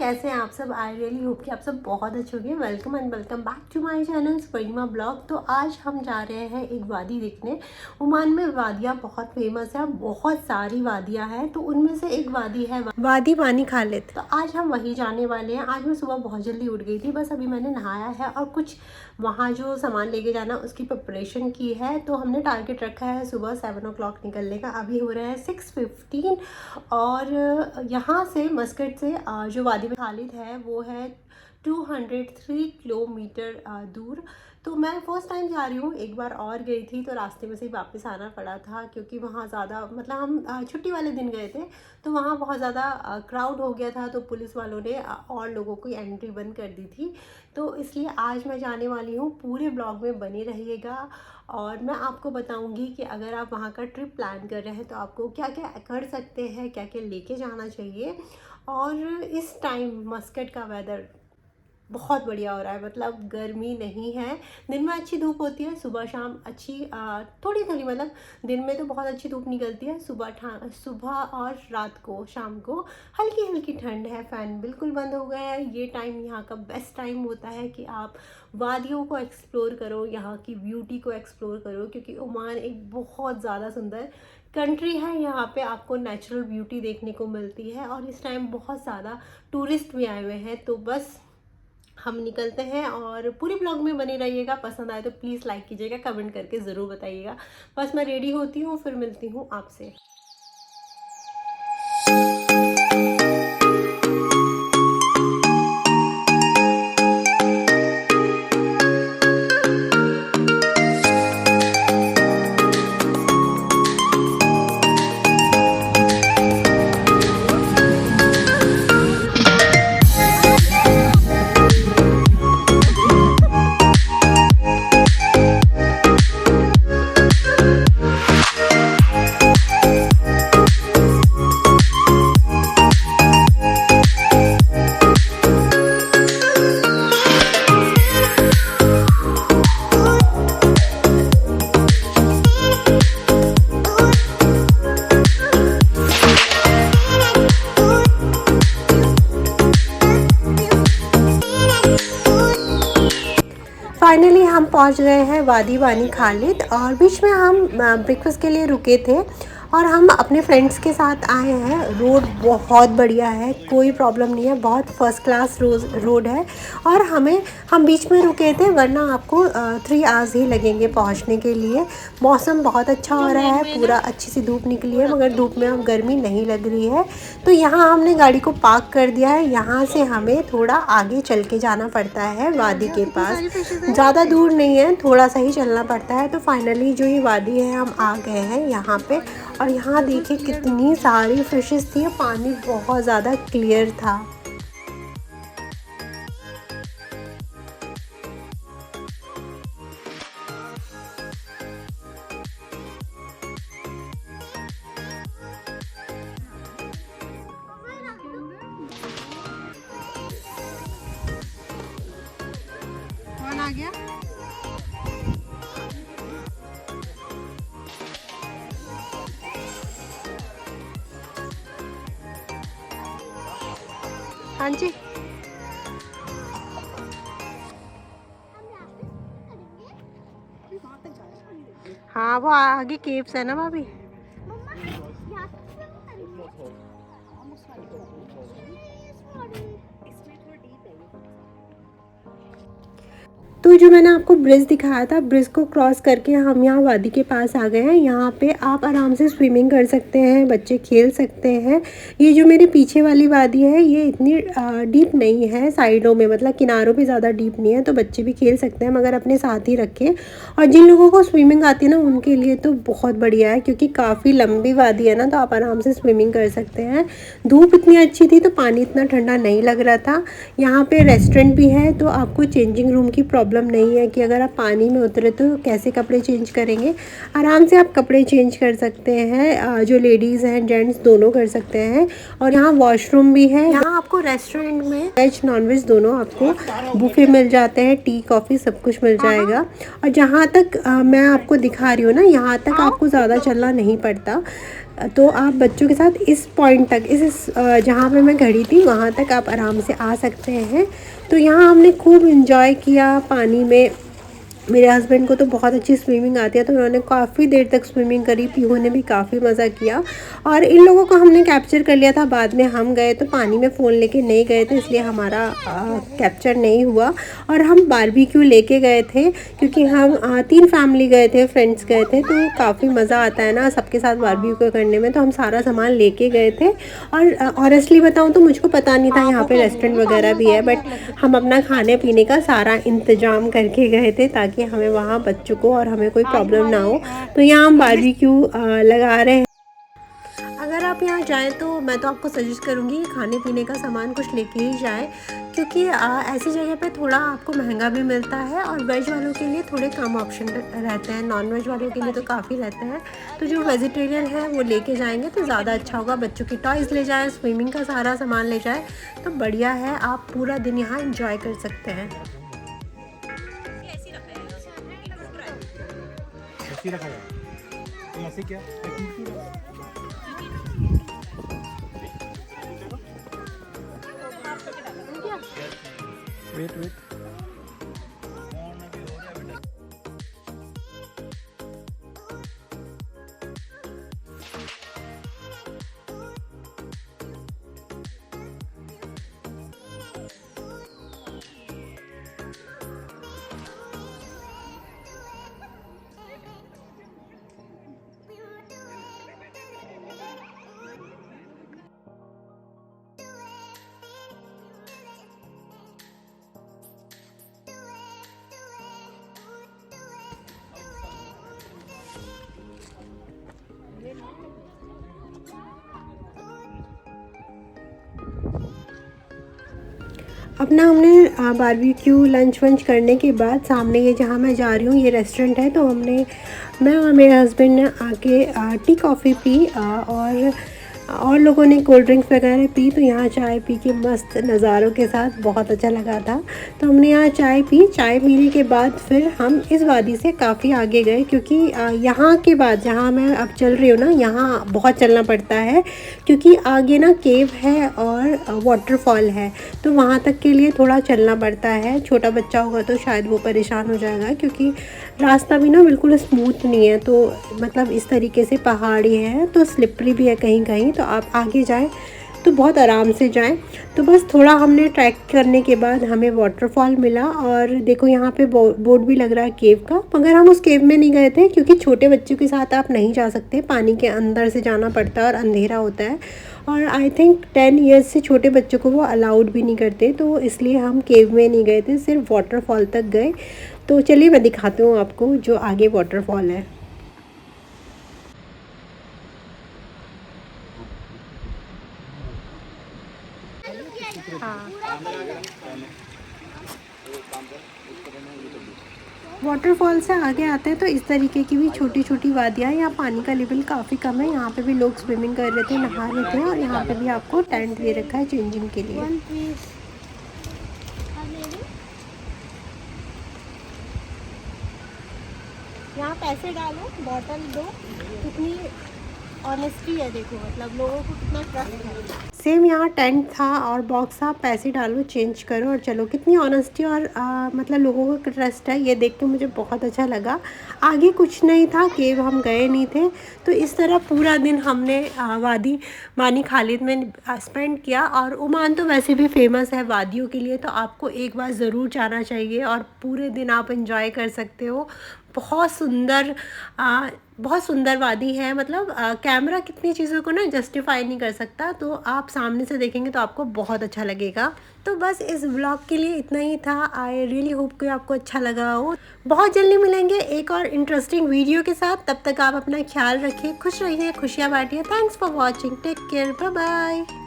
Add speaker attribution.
Speaker 1: कैसे हैं आप सब। आई रियली होप कि आप सब बहुत अच्छे होंगे। Welcome and welcome back to my channel Sparima blog. तो आज हम जा रहे हैं एक वादी देखने। ओमान में वादियाँ बहुत फेमस है, बहुत सारी वादियाँ हैं, तो उनमें से एक वादी है वादी बानी खालिद। तो आज हम वहीं जाने वाले हैं। आज मैं सुबह बहुत जल्दी उठ गई थी, बस अभी मैंने नहाया है और कुछ वहाँ जो सामान लेके जाना उसकी प्रिपरेशन की है। तो हमने टारगेट रखा है सुबह 7 o'clock निकलने का। अभी हो रहा है 6:15 और यहाँ से मस्कट से जो वादी खालिद है वो है 203 किलोमीटर दूर। तो मैं फ़र्स्ट टाइम जा रही हूँ। एक बार और गई थी तो रास्ते में से ही वापस आना पड़ा था, क्योंकि वहाँ ज़्यादा मतलब हम छुट्टी वाले दिन गए थे तो वहाँ बहुत ज़्यादा क्राउड हो गया था, तो पुलिस वालों ने और लोगों की एंट्री बंद कर दी थी। तो इसलिए आज मैं जाने वाली हूँ। पूरे ब्लॉग में बने रहिएगा और मैं आपको बताऊंगी कि अगर आप वहाँ का ट्रिप प्लान कर रहे हैं तो आपको क्या क्या कर सकते हैं, क्या क्या लेके जाना चाहिए। और इस टाइम मस्कट का वेदर बहुत बढ़िया हो रहा है, मतलब गर्मी नहीं है। दिन में अच्छी धूप होती है, सुबह शाम अच्छी थोड़ी थोड़ी, मतलब दिन में तो बहुत अच्छी धूप निकलती है, सुबह और रात को शाम को हल्की हल्की ठंड है। फ़ैन बिल्कुल बंद हो गया है। ये टाइम यहाँ का बेस्ट टाइम होता है कि आप वादियों को एक्सप्लोर करो, यहाँ की ब्यूटी को एक्सप्लोर करो, क्योंकि ओमान एक बहुत ज़्यादा सुंदर कंट्री है। यहाँ पे आपको नेचुरल ब्यूटी देखने को मिलती है और इस टाइम बहुत ज़्यादा टूरिस्ट भी आए हुए हैं। तो बस हम निकलते हैं और पूरे ब्लॉग में बने रहिएगा। पसंद आए तो प्लीज़ लाइक कीजिएगा, कमेंट करके ज़रूर बताइएगा। बस मैं रेडी होती हूँ, फिर मिलती हूँ आपसे। फाइनली हम पहुंच गए हैं वादी बानी खालिद और बीच में हम ब्रेकफास्ट के लिए रुके थे और हम अपने फ्रेंड्स के साथ आए हैं। रोड बहुत बढ़िया है, कोई प्रॉब्लम नहीं है, बहुत फर्स्ट क्लास रोड है। और हम बीच में रुके थे, वरना आपको 3 आवर्स ही लगेंगे पहुंचने के लिए। मौसम बहुत अच्छा हो रहा है, पूरा अच्छी सी धूप निकली है, मगर धूप में अब गर्मी नहीं लग रही है। तो यहाँ हमने गाड़ी को पार्क कर दिया है। यहाँ से हमें थोड़ा आगे चल के जाना पड़ता है वादी के पास, ज़्यादा दूर नहीं है, थोड़ा सा ही चलना पड़ता है। तो फाइनली जो ये वादी है हम आ गए हैं यहाँ पे। और यहाँ देखिए कितनी सारी फिशेस थी, पानी बहुत ज़्यादा क्लियर था। कौन आ गया? हाँ जी, हाँ वो आगे केव्स है ना भाभी। तो जो मैंने आपको ब्रिज दिखाया था, ब्रिज को क्रॉस करके हम यहाँ वादी के पास आ गए हैं। यहाँ पे आप आराम से स्विमिंग कर सकते हैं, बच्चे खेल सकते हैं। ये जो मेरे पीछे वाली वादी है ये इतनी डीप नहीं है, साइडों में मतलब किनारों पे ज़्यादा डीप नहीं है, तो बच्चे भी खेल सकते हैं, मगर अपने साथ ही रखें। और जिन लोगों को स्विमिंग आती है ना उनके लिए तो बहुत बढ़िया है, क्योंकि काफ़ी लंबी वादी है ना, तो आप आराम से स्विमिंग कर सकते हैं। धूप इतनी अच्छी थी तो पानी इतना ठंडा नहीं लग रहा था। यहाँ पे रेस्टोरेंट भी है, तो आपको चेंजिंग रूम की प्रॉब्लम नहीं है कि अगर आप पानी में उतरे तो कैसे कपड़े चेंज करेंगे। आराम से आप कपड़े चेंज कर सकते हैं, जो लेडीज़ हैं जेंट्स दोनों कर सकते हैं। और यहाँ वॉशरूम भी है। यहाँ आपको रेस्टोरेंट में वेज नॉन वेज दोनों आपको बुफे मिल जाते हैं, टी कॉफ़ी सब कुछ मिल जाएगा। और जहाँ तक मैं आपको दिखा रही हूँ ना, यहाँ तक आपको ज़्यादा चलना नहीं पड़ता। तो आप बच्चों के साथ इस पॉइंट तक जहाँ पे मैं खड़ी थी वहाँ तक आप आराम से आ सकते हैं। तो यहाँ हमने खूब इंजॉय किया पानी में। मेरे हस्बैंड को तो बहुत अच्छी स्विमिंग आती है, तो उन्होंने काफ़ी देर तक स्विमिंग करी। पीहू ने भी काफ़ी मज़ा किया और इन लोगों को हमने कैप्चर कर लिया था। बाद में हम गए तो पानी में फ़ोन लेके नहीं गए थे, इसलिए हमारा कैप्चर नहीं हुआ। और हम बारबेक्यू लेके गए थे क्योंकि हम 3 फैमिली गए थे, फ्रेंड्स गए थे, तो काफ़ी मज़ा आता है ना सबके साथ बारबेक्यू करने में। तो हम सारा सामान लेके गए थे और ऑनेस्टली बताऊँ तो मुझको पता नहीं था यहाँ पे रेस्टोरेंट वगैरह भी है, बट हम अपना खाने पीने का सारा इंतज़ाम करके गए थे ताकि हमें वहाँ बच्चों को और हमें कोई प्रॉब्लम ना हो। तो यहाँ हम बारबेक्यू लगा रहे हैं। अगर आप यहाँ जाएँ तो मैं तो आपको सजेस्ट करूँगी कि खाने पीने का सामान कुछ लेके ही जाएँ, क्योंकि ऐसी जगह पे थोड़ा आपको महंगा भी मिलता है और वेज वालों के लिए थोड़े कम ऑप्शन रहते हैं, नॉन वेज वालों के लिए तो काफ़ी रहते हैं। तो जो वेजिटेरियन है वो लेके जाएंगे तो ज़्यादा अच्छा होगा। बच्चों की टॉयज़ ले जाएँ, स्विमिंग का सारा सामान ले जाएँ तो बढ़िया है, आप पूरा दिन यहाँ इंजॉय कर सकते हैं।
Speaker 2: ऐसे रखा जाए तो ऐसे क्या वेट वेट
Speaker 1: अपना हमने बारबेक्यू लंच वंच करने के बाद सामने ये जहाँ मैं जा रही हूँ ये रेस्टोरेंट है। तो मैं और मेरे हस्बैंड ने आके टी कॉफ़ी पी और लोगों ने कोल्ड ड्रिंक्स वगैरह पी। तो यहाँ चाय पी के मस्त नज़ारों के साथ बहुत अच्छा लगा था। तो हमने यहाँ चाय पीने के बाद फिर हम इस वादी से काफ़ी आगे गए, क्योंकि यहाँ के बाद जहाँ मैं अब चल रही हूँ ना यहाँ बहुत चलना पड़ता है, क्योंकि आगे ना केव है और वाटरफॉल है। तो वहाँ तक के लिए थोड़ा चलना पड़ता है। छोटा बच्चा होगा तो शायद वो परेशान हो जाएगा, क्योंकि रास्ता भी ना बिल्कुल स्मूथ नहीं है। तो मतलब इस तरीके से पहाड़ी है तो स्लिपरी भी है कहीं कहीं। तो आप आगे जाएं तो बहुत आराम से जाएं। तो बस थोड़ा हमने ट्रैक करने के बाद हमें वाटरफॉल मिला और देखो यहाँ पे बोर्ड भी लग रहा है केव का, मगर हम उस केव में नहीं गए थे क्योंकि छोटे बच्चों के साथ आप नहीं जा सकते, पानी के अंदर से जाना पड़ता है और अंधेरा होता है। और आई थिंक 10 ईयर्स से छोटे बच्चों को वो अलाउड भी नहीं करते, तो इसलिए हम केव में नहीं गए थे, सिर्फ वाटरफॉल तक गए। तो चलिए मैं दिखाती हूँ आपको जो आगे वाटरफॉल है। वाटरफॉल से आगे आते हैं तो इस तरीके की भी छोटी छोटी वादियाँ, यहाँ पानी का लेवल काफ़ी कम है। यहाँ पे भी लोग स्विमिंग कर रहे थे, नहा रहे थे और यहाँ पे भी आपको टेंट दे रखा है चेंजिंग के लिए। यहाँ पैसे डालो, बॉटल दो, कितनी ऑनेस्टी है देखो, मतलब लोगों को कितना ट्रस्ट है। सेम यहाँ टेंट था और बॉक्स था, पैसे डालो चेंज करो और चलो। कितनी ऑनेस्टी और मतलब लोगों को ट्रस्ट है, ये देख के मुझे बहुत अच्छा लगा। आगे कुछ नहीं था, केव हम गए नहीं थे। तो इस तरह पूरा दिन हमने वादी बानी खालिद में स्पेंड किया। और ओमान तो वैसे भी फेमस है वादियों के लिए, तो आपको एक बार ज़रूर जाना चाहिए और पूरे दिन आप इंजॉय कर सकते हो। बहुत सुंदर वादी है, मतलब कैमरा कितनी चीज़ों को ना जस्टिफाई नहीं कर सकता। तो आप सामने से देखेंगे तो आपको बहुत अच्छा लगेगा। तो बस इस व्लॉग के लिए इतना ही था। आई रियली होप कि आपको अच्छा लगा हो। बहुत जल्दी मिलेंगे एक और इंटरेस्टिंग वीडियो के साथ। तब तक आप अपना ख्याल रखिए, खुश रहिए, खुशियाँ बांटिए। Thanks for watching, take care, bye bye.